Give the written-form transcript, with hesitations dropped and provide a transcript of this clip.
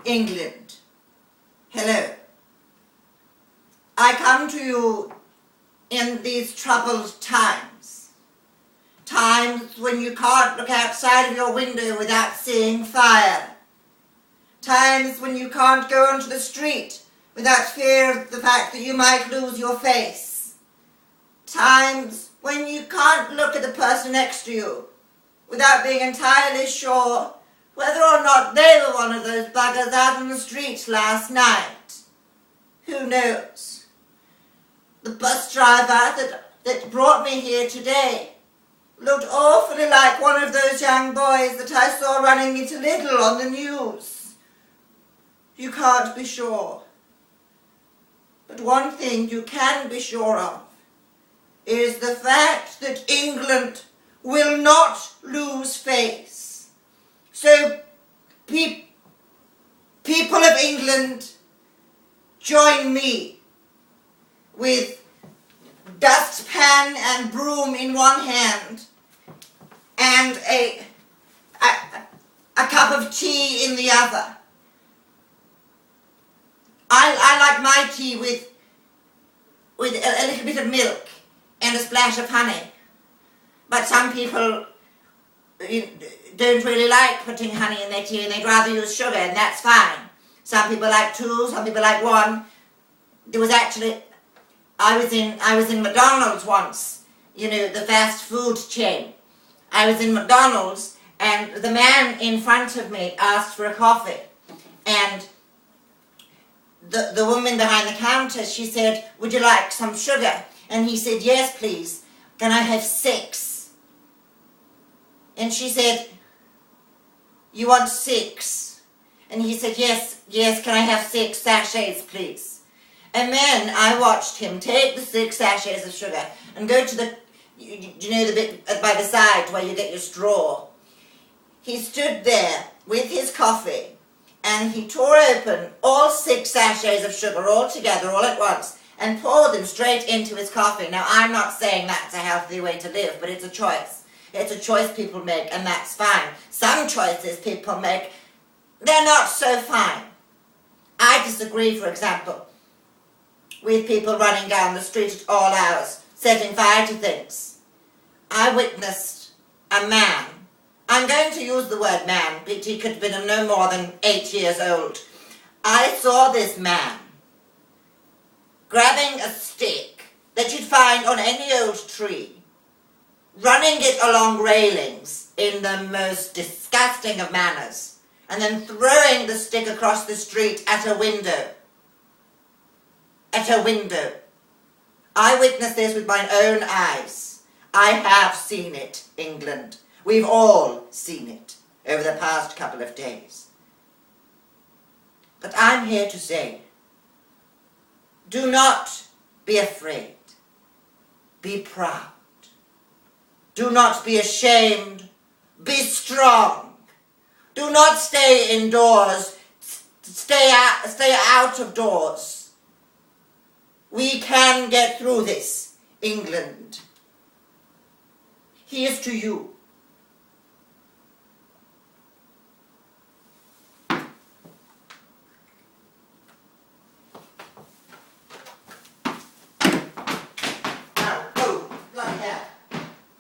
England. Hello. I come to you in these troubled times. Times when you can't look outside of your window without seeing fire. Times when you can't go onto the street without fear of the fact that you might lose your face. Times when you can't look at the person next to you without being entirely sure whether or not they were one of those buggers out in the street last night. Who knows? The bus driver that brought me here today looked awfully like one of those young boys that I saw running me to Lidl on the news. You can't be sure. But one thing you can be sure of is the fact that England will not lose face. So, people of England, join me with dustpan and broom in one hand and a cup of tea in the other. I like my tea with a little bit of milk and a splash of honey. But some people don't really like putting honey in their tea and they'd rather use sugar, and that's fine. Some people like 2, some people like 1. There was actually, I was in McDonald's once, the fast food chain. I was in McDonald's and the man in front of me asked for a coffee, and the woman behind the counter, she said, "Would you like some sugar?" And he said, "Yes, please. Can I have 6? And she said, "You want 6? And he said, yes, can I have 6 sachets, please?" And then I watched him take the 6 sachets of sugar and go to the bit by the side where you get your straw. He stood there with his coffee and he tore open all 6 sachets of sugar all together, all at once, and poured them straight into his coffee. Now, I'm not saying that's a healthy way to live, but it's a choice. It's a choice people make, and that's fine. Some choices people make, they're not so fine. I disagree, for example, with people running down the street at all hours, setting fire to things. I witnessed a man, I'm going to use the word man, but he could have been no more than 8 years old. I saw this man grabbing a stick that you'd find on any old tree, running it along railings in the most disgusting of manners, and then throwing the stick across the street at a window. At a window. I witnessed this with my own eyes. I have seen it, England. We've all seen it over the past couple of days. But I'm here to say, do not be afraid. Be proud. Do not be ashamed. Be strong. Do not stay indoors. Stay out of doors. We can get through this, England. Here's to you.